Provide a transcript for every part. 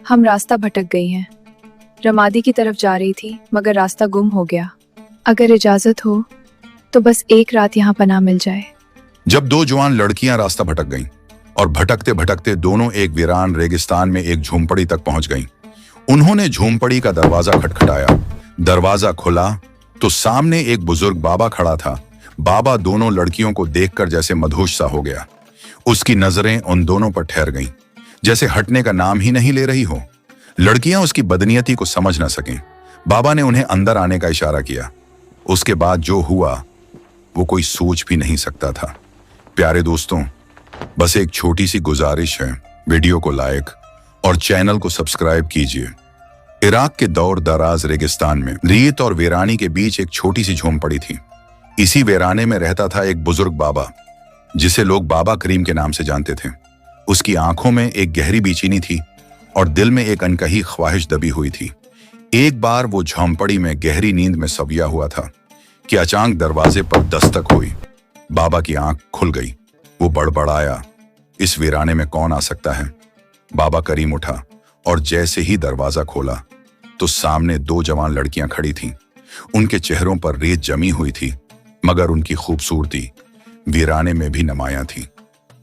हम रास्ता भटक गई हैं। रमादी की तरफ जा रही थी मगर रास्ता गुम हो गया। अगर इजाजत हो तो बस एक रात यहाँ पनाह मिल जाए। जब दो जवान लड़कियां रास्ता भटक गईं और भटकते भटकते दोनों एक वीरान रेगिस्तान में एक झोंपड़ी तक पहुंच गईं। उन्होंने झोंपड़ी का दरवाजा खटखटाया। दरवाजा खुला तो सामने एक बुजुर्ग बाबा खड़ा था। बाबा दोनों लड़कियों को देखकर जैसे मदहोश सा हो गया। उसकी नजरें उन दोनों पर ठहर गईं, जैसे हटने का नाम ही नहीं ले रही हो। लड़कियां उसकी बदनीयती को समझ न सकें। बाबा ने उन्हें अंदर आने का इशारा किया। उसके बाद जो हुआ वो कोई सोच भी नहीं सकता था। प्यारे दोस्तों, बस एक छोटी सी गुजारिश है, वीडियो को लाइक और चैनल को सब्सक्राइब कीजिए। इराक के दौर दराज रेगिस्तान में रेत और वीरानी के बीच एक छोटी सी झोंपड़ी थी। इसी वीराने में रहता था एक बुजुर्ग बाबा, जिसे लोग बाबा करीम के नाम से जानते थे। उसकी आंखों में एक गहरी बेचैनी थी और दिल में एक अनकही ख्वाहिश दबी हुई थी। एक बार वो झोंपड़ी में गहरी नींद में सविया हुआ था कि अचानक दरवाजे पर दस्तक हुई। बाबा की आंख खुल गई। वो बड़बड़ाया, इस वीराने में कौन आ सकता है? बाबा करीम उठा और जैसे ही दरवाजा खोला तो सामने दो जवान लड़कियां खड़ी थीं। उनके चेहरों पर रेत जमी हुई थी, मगर उनकी खूबसूरती वीराने में भी नुमायां थी।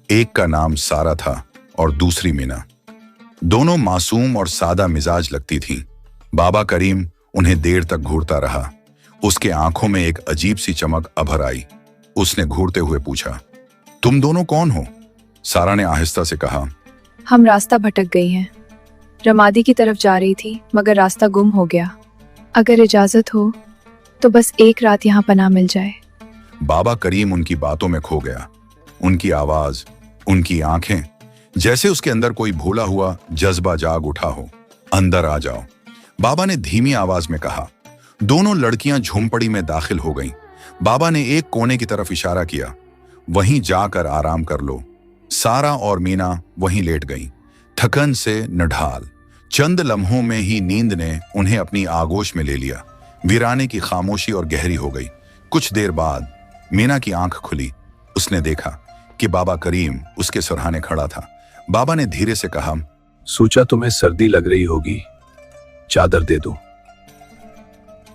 एक का नाम सारा था और दूसरी मीना। दोनों मासूम और सादा मिजाज लगती थीं। बाबा करीम उन्हें देर तक घूरता रहा। उसके आंखों में एक अजीब सी चमक अभर आई। उसने घूरते हुए पूछा, तुम दोनों कौन हो? सारा ने आहिस्ता से कहा, हम रास्ता भटक गई हैं। रमादी की तरफ जा रही थी मगर रास्ता गुम हो गया। अगर इजाजत हो तो बस एक रात यहाँ पनाह मिल जाए। बाबा करीम उनकी बातों में खो गया। उनकी आवाज, उनकी आंखें, जैसे उसके अंदर कोई भूला हुआ जज्बा जाग उठा हो। अंदर आ जाओ, बाबा ने धीमी आवाज में कहा। दोनों लड़कियां झोंपड़ी में दाखिल हो गईं। बाबा ने एक कोने की तरफ इशारा किया, वहीं जाकर आराम कर लो। सारा और मीना वहीं लेट गईं, थकन से निढाल। चंद लम्हों में ही नींद ने उन्हें अपनी आगोश में ले लिया। वीराने की खामोशी और गहरी हो गई। कुछ देर बाद मीना की आंख खुली। उसने देखा कि बाबा करीम उसके सुरहाने खड़ा था। बाबा ने धीरे से कहा, सोचा तुम्हें सर्दी लग रही होगी, चादर दे दो।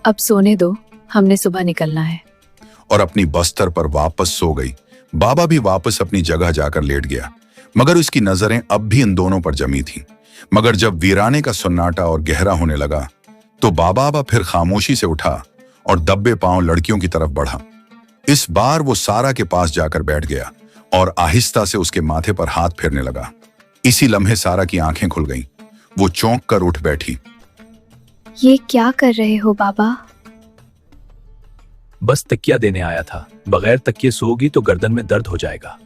अब सोने दो, हमने सुबह निकलना है। और अपनी बस्तर पर वापस सो गई। बाबा भी वापस अपनी जगह जाकर लेट गया, मगर उसकी नजरें अब भी इन दोनों पर जमी थीं। मगर जब वीराने का सन्नाटा और गहरा होने लगा तो बाबा फिर खामोशी से उठा और दब्बे पांव लड़कियों की तरफ बढ़ा। इस बार वो सारा के पास जाकर बैठ गया और आहिस्ता से उसके माथे पर हाथ फेरने लगा। इसी लम्हे सारा की आंखें खुल गईं। वो चौंक कर उठ बैठी। ये क्या कर रहे हो बाबा? बस तकिया देने आया था। बगैर तकिए सोओगी तो गर्दन में दर्द हो जाएगा।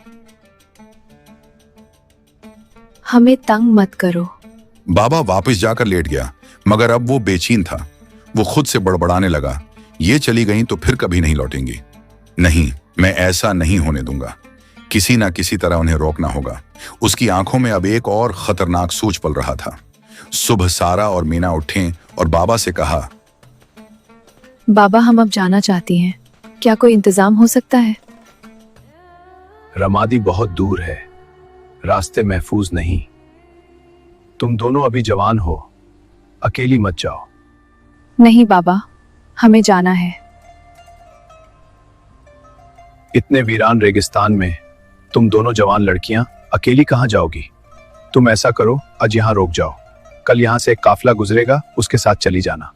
हमें तंग मत करो। बाबा वापस जाकर लेट गया, मगर अब वो बेचैन था। वो खुद से बड़बड़ाने लगा, ये चली गईं तो फिर कभी नहीं लौटेंगी। नहीं, मैं ऐसा नहीं होने दूंगा। किसी ना किसी तरह उन्हें रोकना होगा। उसकी आंखों में अब एक और खतरनाक सोच पल रहा था। सुबह सारा और मीना उठे और बाबा से कहा, बाबा हम अब जाना चाहती हैं, क्या कोई इंतजाम हो सकता है? रमादी बहुत दूर है, रास्ते महफूज नहीं। तुम दोनों अभी जवान हो, अकेली मत जाओ। नहीं बाबा, हमें जाना है। इतने वीरान रेगिस्तान में तुम दोनों जवान लड़कियां अकेली कहां जाओगी? तुम ऐसा करो, आज यहां रोक जाओ। कल यहां से एक काफिला गुजरेगा, उसके साथ चली जाना।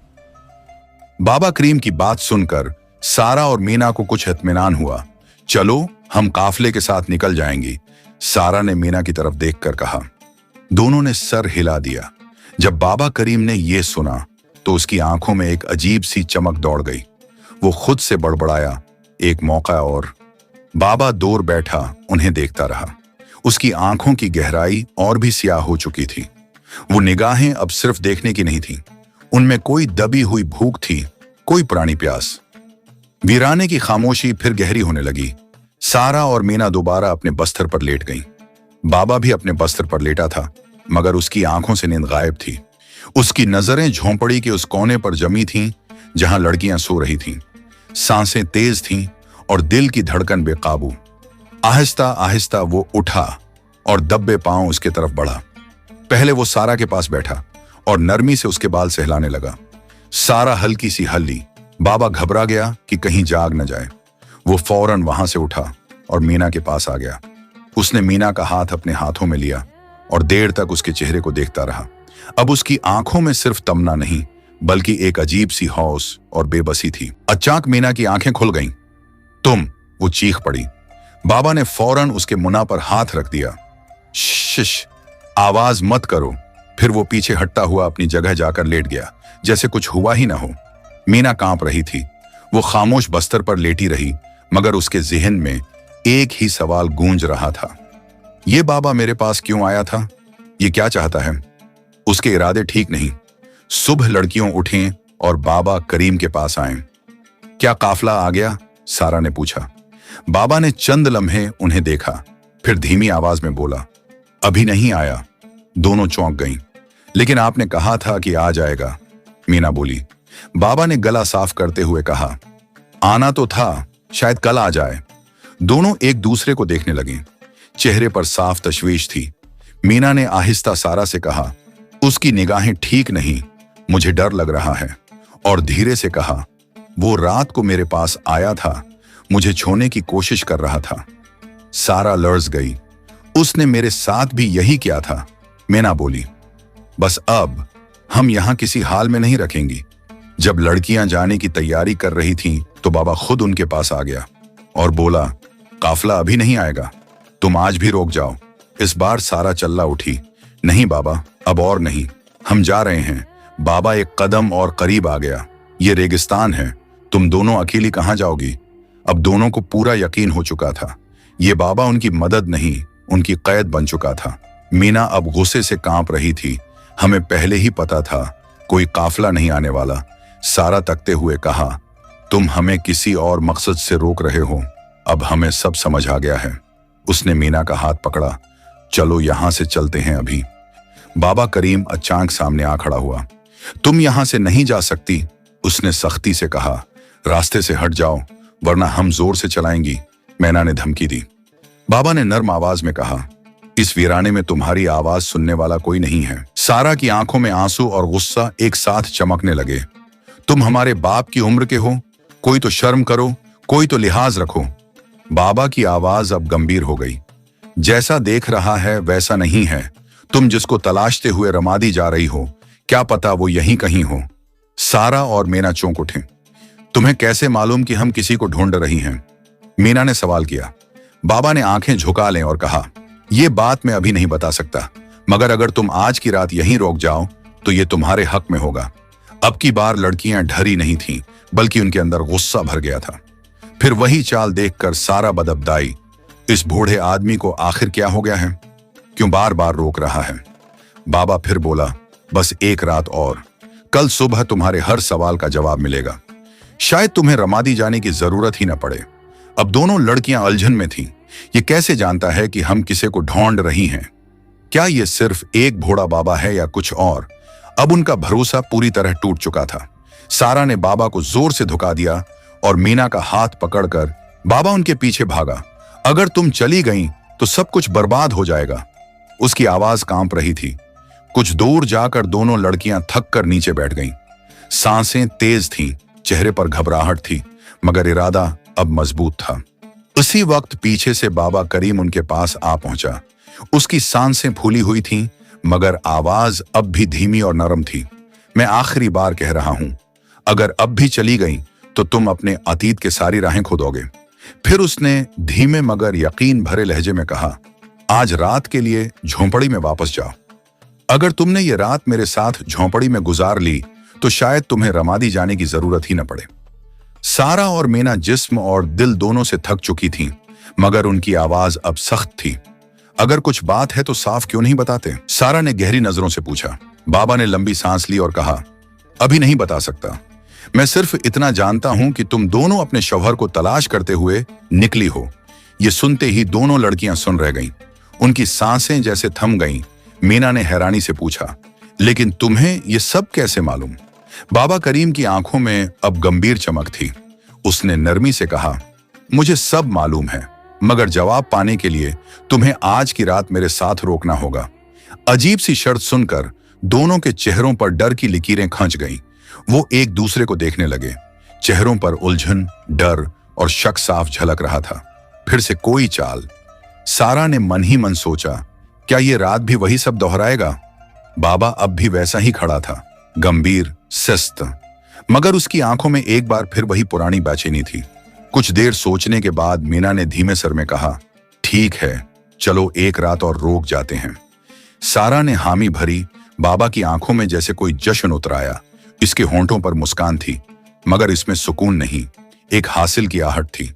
बाबा करीम की बात सुनकर सारा और मीना को कुछ इत्मीनान हुआ। चलो, हम काफिले के साथ निकल जाएंगी, सारा ने मीना की तरफ देखकर कहा। दोनों ने सर हिला दिया। जब बाबा करीम ने यह सुना तो उसकी आंखों में एक अजीब सी चमक दौड़ गई। वो खुद से बड़बड़ाया, एक मौका और। बाबा दूर बैठा उन्हें देखता रहा। उसकी आंखों की गहराई और भी स्याह हो चुकी थी। वो निगाहें अब सिर्फ देखने की नहीं थीं, उनमें कोई दबी हुई भूख थी, कोई पुरानी प्यास। वीराने की खामोशी फिर गहरी होने लगी। सारा और मीना दोबारा अपने बस्तर पर लेट गईं। बाबा भी अपने बस्तर पर लेटा था, मगर उसकी आंखों से नींद गायब थी। उसकी नजरें झोंपड़ी के उस कोने पर जमी थीं जहां लड़कियां सो रही थीं। सांसें तेज थीं और दिल की धड़कन बेकाबू। आहिस्ता आहिस्ता वो उठा और दब्बे पांव उसके तरफ बढ़ा। पहले वो सारा के पास बैठा और नरमी से उसके बाल सहलाने लगा। सारा हल्की सी हल्ली। बाबा घबरा गया कि कहीं जाग न जाए। वो फौरन वहां से उठा और मीना के पास आ गया। उसने मीना का हाथ अपने हाथों में लिया और देर तक उसके चेहरे को देखता रहा। अब उसकी आंखों में सिर्फ तमन्ना नहीं बल्कि एक अजीब सी हौस और बेबसी थी। अचानक मीना की आंखें खुल गईं। तुम, वो चीख पड़ी। बाबा ने फौरन उसके मुंह पर हाथ रख दिया। शिश, आवाज मत करो। फिर वो पीछे हटता हुआ अपनी जगह जाकर लेट गया, जैसे कुछ हुआ ही ना हो। मीना कांप रही थी। वो खामोश बस्तर पर लेटी रही, मगर उसके जिहन में एक ही सवाल गूंज रहा था। ये बाबा मेरे पास क्यों आया था? ये क्या चाहता है? उसके इरादे ठीक नहीं। सुबह लड़कियों उठें और बाबा करीम के पास आए। क्या काफला आ गया? सारा ने पूछा। बाबा ने चंद लम्हे उन्हें देखा, फिर धीमी आवाज में बोला, अभी नहीं आया। दोनों चौंक गईं। लेकिन आपने कहा था कि आ जाएगा, मीना बोली। बाबा ने गला साफ करते हुए कहा, आना तो था, शायद कल आ जाए। दोनों एक दूसरे को देखने लगे। चेहरे पर साफ तशवीश थी। मीना ने आहिस्ता सारा से कहा, उसकी निगाहें ठीक नहीं, मुझे डर लग रहा है। और धीरे से कहा, वो रात को मेरे पास आया था, मुझे छूने की कोशिश कर रहा था। सारा लर्ज गई। उसने मेरे साथ भी यही किया था, मीना बोली। बस अब हम यहां किसी हाल में नहीं रखेंगी। जब लड़कियां जाने की तैयारी कर रही थीं, तो बाबा खुद उनके पास आ गया और बोला, काफला अभी नहीं आएगा, तुम आज भी रोक जाओ। इस बार सारा चल्ला उठी। नहीं बाबा, अब और नहीं, हम जा रहे हैं। बाबा एक कदम और करीब आ गया। ये रेगिस्तान है, तुम दोनों अकेली कहां जाओगी? अब दोनों को पूरा यकीन हो चुका था, ये बाबा उनकी मदद नहीं, उनकी कैद बन चुका था। मीना अब गुस्से से कांप रही थी। हमें पहले ही पता था कोई काफला नहीं आने वाला। सारा तकते हुए कहा, तुम हमें किसी और मकसद से रोक रहे हो। अब हमें सब समझ आ गया है। उसने मीना का हाथ पकड़ा। चलो यहां से चलते हैं अभी। बाबा करीम अचानक सामने आ खड़ा हुआ। तुम यहां से नहीं जा सकती, उसने सख्ती से कहा। रास्ते से हट जाओ, वरना हम जोर से चलाएंगी, मीना ने धमकी दी। बाबा ने नर्म आवाज में कहा, इस वीराने में तुम्हारी आवाज सुनने वाला कोई नहीं है। सारा की आंखों में आंसू और गुस्सा एक साथ चमकने लगे। तुम हमारे बाप की उम्र के हो, कोई तो शर्म करो, कोई तो लिहाज रखो। बाबा की आवाज अब गंभीर हो गई। जैसा देख रहा है वैसा नहीं है। तुम जिसको तलाशते हुए रमादी जा रही हो, क्या पता वो यहीं कहीं हो। सारा और मीना चौंक उठे। तुम्हें कैसे मालूम कि हम किसी को ढूंढ रही हैं? मीना ने सवाल किया। बाबा ने आंखें झुका लें और कहा, यह बात मैं अभी नहीं बता सकता, मगर अगर तुम आज की रात यहीं रोक जाओ तो ये तुम्हारे हक में होगा। अब की बार लड़कियां डरी नहीं थीं, बल्कि उनके अंदर गुस्सा भर गया था। फिर वही चाल देखकर सारा बदबदाई, इस बूढ़े आदमी को आखिर क्या हो गया है, क्यों बार बार रोक रहा है? बाबा फिर बोला, बस एक रात और, कल सुबह तुम्हारे हर सवाल का जवाब मिलेगा। शायद तुम्हें रमादी जाने की जरूरत ही न पड़े। अब दोनों लड़कियां उलझन में थीं। ये कैसे जानता है कि हम किसे को ढूंढ रही हैं? क्या ये सिर्फ एक भोड़ा बाबा है या कुछ और? अब उनका भरोसा पूरी तरह टूट चुका था। सारा ने बाबा को जोर से धुका दिया और मीना का हाथ पकड़कर बाबा उनके पीछे भागा। अगर तुम चली गई तो सब कुछ बर्बाद हो जाएगा। उसकी आवाज कांप रही थी। कुछ दूर जाकर दोनों लड़कियां थक कर नीचे बैठ गईं। सांसें तेज थीं, चेहरे पर घबराहट थी, मगर इरादा अब मजबूत था। उसी वक्त पीछे से बाबा करीम उनके पास आ पहुंचा। उसकी सांसें फूली हुई थीं, मगर आवाज अब भी धीमी और नरम थी। मैं आखिरी बार कह रहा हूं, अगर अब भी चली गई तो तुम अपने अतीत के सारी राहें खोदोगे। फिर उसने धीमे मगर यकीन भरे लहजे में कहा, आज रात के लिए झोंपड़ी में वापस जाओ। अगर तुमने ये रात मेरे साथ झोंपड़ी में गुजार ली तो शायद तुम्हें रमादी जाने की जरूरत ही न पड़े। सारा और मीना जिस्म और दिल दोनों से थक चुकी थीं, मगर उनकी आवाज अब सख्त थी। अगर कुछ बात है तो साफ क्यों नहीं बताते? सारा ने गहरी नजरों से पूछा। बाबा ने लंबी सांस ली और कहा, अभी नहीं बता सकता। मैं सिर्फ इतना जानता हूं कि तुम दोनों अपने शौहर को तलाश करते हुए निकली हो। ये सुनते ही दोनों लड़कियां सुन रह गईं। उनकी सांसें जैसे थम गईं। मीना ने हैरानी से पूछा, लेकिन तुम्हें ये सब कैसे मालूम? बाबा करीम की आंखों में अब गंभीर चमक थी। उसने नरमी से कहा, मुझे सब मालूम है, मगर जवाब पाने के लिए तुम्हें आज की रात मेरे साथ रोकना होगा। अजीब सी शर्त सुनकर दोनों के चेहरों पर डर की लकीरें खंच गईं। वो एक दूसरे को देखने लगे। चेहरों पर उलझन, डर और शक साफ झलक रहा था। फिर से कोई चाल। सारा ने मन ही मन सोचा, क्या ये रात भी वही सब दोहराएगा? बाबा अब भी वैसा ही खड़ा था, गंभीर, सुस्त, मगर उसकी आंखों में एक बार फिर वही पुरानी बेचैनी थी। कुछ देर सोचने के बाद मीना ने धीमे सर में कहा, ठीक है, चलो एक रात और रोक जाते हैं। सारा ने हामी भरी। बाबा की आंखों में जैसे कोई जश्न उतर आया। इसके होंठों पर मुस्कान थी, मगर इसमें सुकून नहीं, एक हासिल की आहट थी।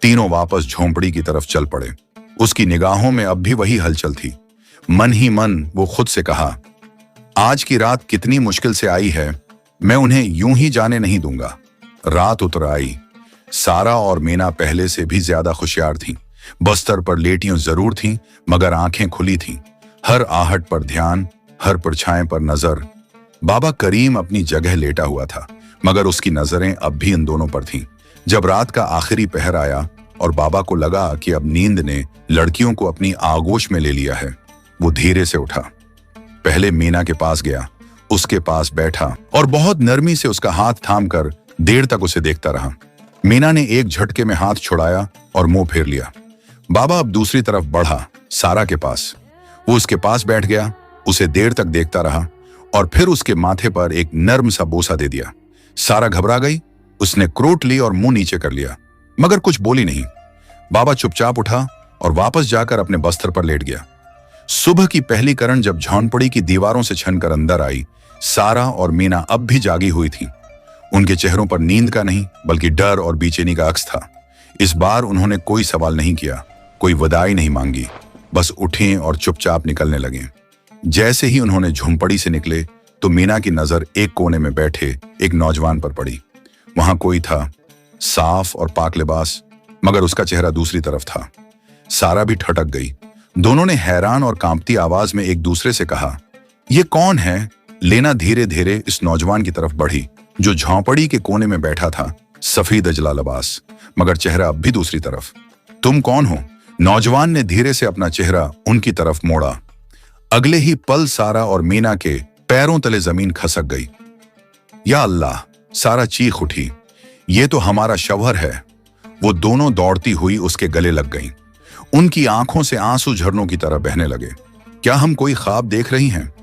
तीनों वापस झोंपड़ी की तरफ चल पड़े। उसकी निगाहों में अब भी वही हलचल थी। मन ही मन वो खुद से कहा, आज की रात कितनी मुश्किल से आई है, मैं उन्हें यूं ही जाने नहीं दूंगा। रात उतर आई। सारा और मीना पहले से भी ज्यादा होशियार थीं। बस्तर पर लेटियों जरूर थीं, मगर आंखें खुली थीं। हर आहट पर ध्यान, हर परछाएं पर नजर। बाबा करीम अपनी जगह लेटा हुआ था, मगर उसकी नजरें अब भी इन दोनों पर थीं। जब रात का आखिरी पहर आया और बाबा को लगा कि अब नींद ने लड़कियों को अपनी आगोश में ले लिया है, वो धीरे से उठा। पहले मीना के पास गया, उसके पास बैठा और बहुत नरमी से उसका हाथ थामकर देर तक उसे देखता रहा। मीना ने एक झटके में हाथ छुड़ाया और मुंह फेर लिया। बाबा अब दूसरी तरफ बढ़ा, सारा के पास। वो उसके पास बैठ गया, उसे देर तक देखता रहा और फिर उसके माथे पर एक नर्म सा बोसा दे दिया। सारा घबरा गई। उसने क्रोट ली और मुंह नीचे कर लिया, मगर कुछ बोली नहीं। बाबा चुपचाप उठा और वापस जाकर अपने बस्तर पर लेट गया। सुबह की पहली किरण जब झोंपड़ी की दीवारों से छनकर अंदर आई, सारा और मीना अब भी जागी हुई थीं। उनके चेहरों पर नींद का नहीं, बल्कि डर और बेचैनी का अक्स था। इस बार उन्होंने कोई सवाल नहीं किया, कोई विदाई नहीं मांगी, बस उठे और चुपचाप निकलने लगे। जैसे ही उन्होंने झोंपड़ी से निकले तो मीना की नजर एक कोने में बैठे एक नौजवान पर पड़ी। वहां कोई था, साफ और पाक लिबास, मगर उसका चेहरा दूसरी तरफ था। सारा भी ठटक गई। दोनों ने हैरान और कांपती आवाज में एक दूसरे से कहा, ये कौन है? लेना धीरे धीरे इस नौजवान की तरफ बढ़ी, जो झोंपड़ी के कोने में बैठा था, सफेद अजला लिबास, मगर चेहरा अब भी दूसरी तरफ। तुम कौन हो? नौजवान ने धीरे से अपना चेहरा उनकी तरफ मोड़ा। अगले ही पल सारा और मीना के पैरों तले जमीन खसक गई। या अल्लाह! सारा चीख उठी, ये तो हमारा शौहर है। वो दोनों दौड़ती हुई उसके गले लग गईं। उनकी आंखों से आंसू झरनों की तरह बहने लगे। क्या हम कोई ख्वाब देख रही हैं?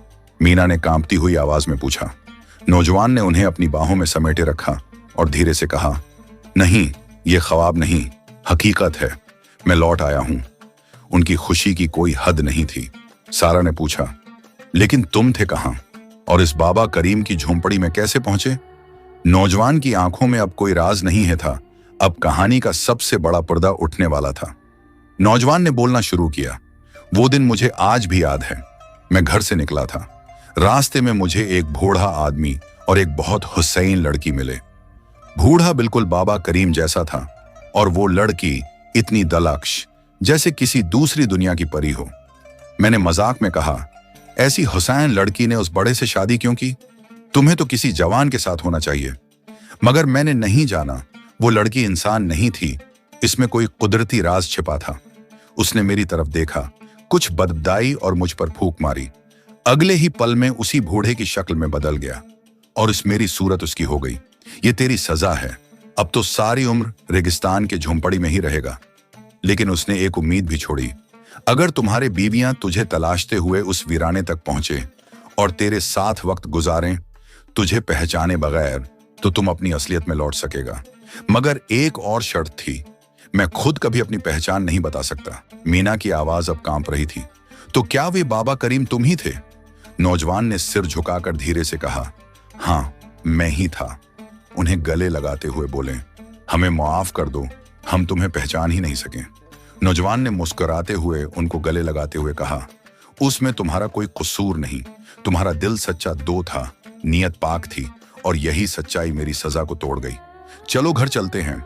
मीना ने कांपती हुई आवाज में पूछा। नौजवान ने उन्हें अपनी बाहों में समेटे रखा और धीरे से कहा, नहीं, ये ख्वाब नहीं, हकीकत है। मैं लौट आया हूं। उनकी खुशी की कोई हद नहीं थी। सारा ने पूछा, लेकिन तुम थे कहां और इस बाबा करीम की झोंपड़ी में कैसे पहुंचे? नौजवान की आंखों में अब कोई राज नहीं है था। अब कहानी का सबसे बड़ा पर्दा उठने वाला था। नौजवान ने बोलना शुरू किया, वो दिन मुझे आज भी याद है। मैं घर से निकला था। रास्ते में मुझे एक बूढ़ा आदमी और एक बहुत हुसैन लड़की मिले। बूढ़ा बिल्कुल बाबा करीम जैसा था और वो लड़की इतनी दलक्ष, जैसे किसी दूसरी दुनिया की परी हो। मैंने मजाक में कहा, ऐसी हुसैन लड़की ने उस बड़े से शादी क्यों की? तुम्हें तो किसी जवान के साथ होना चाहिए। मगर मैंने नहीं जाना वो लड़की इंसान नहीं थी, इसमें कोई कुदरती राज छिपा था। उसने मेरी तरफ देखा, कुछ बदबदाई और मुझ पर फूंक मारी। अगले ही पल में उसी बूढ़े की शक्ल में बदल गया और इस मेरी सूरत उसकी हो गई। ये तेरी सजा है, अब तो सारी उम्र रेगिस्तान के झोंपड़ी में ही रहेगा। लेकिन उसने एक उम्मीद भी छोड़ी, अगर तुम्हारे बीवियां तुझे तलाशते हुए उस वीराने तक पहुंचे और तेरे साथ वक्त गुजारें, तुझे पहचाने बगैर, तो तुम अपनी असलियत में लौट सकेगा। मगर एक और शर्त थी, मैं खुद कभी अपनी पहचान नहीं बता सकता। मीना की आवाज अब कांप रही थी। तो क्या वे बाबा करीम तुम ही थे? नौजवान ने सिर झुकाकर धीरे से कहा, हाँ, मैं ही था। उन्हें गले लगाते हुए बोले, हमें माफ कर दो, हम तुम्हें पहचान ही नहीं सके। नौजवान ने मुस्कुराते हुए उनको गले लगाते हुए कहा, उसमें तुम्हारा कोई कसूर नहीं। तुम्हारा दिल सच्चा दो था, नीयत पाक थी और यही सच्चाई मेरी सजा को तोड़ गई। चलो घर चलते हैं।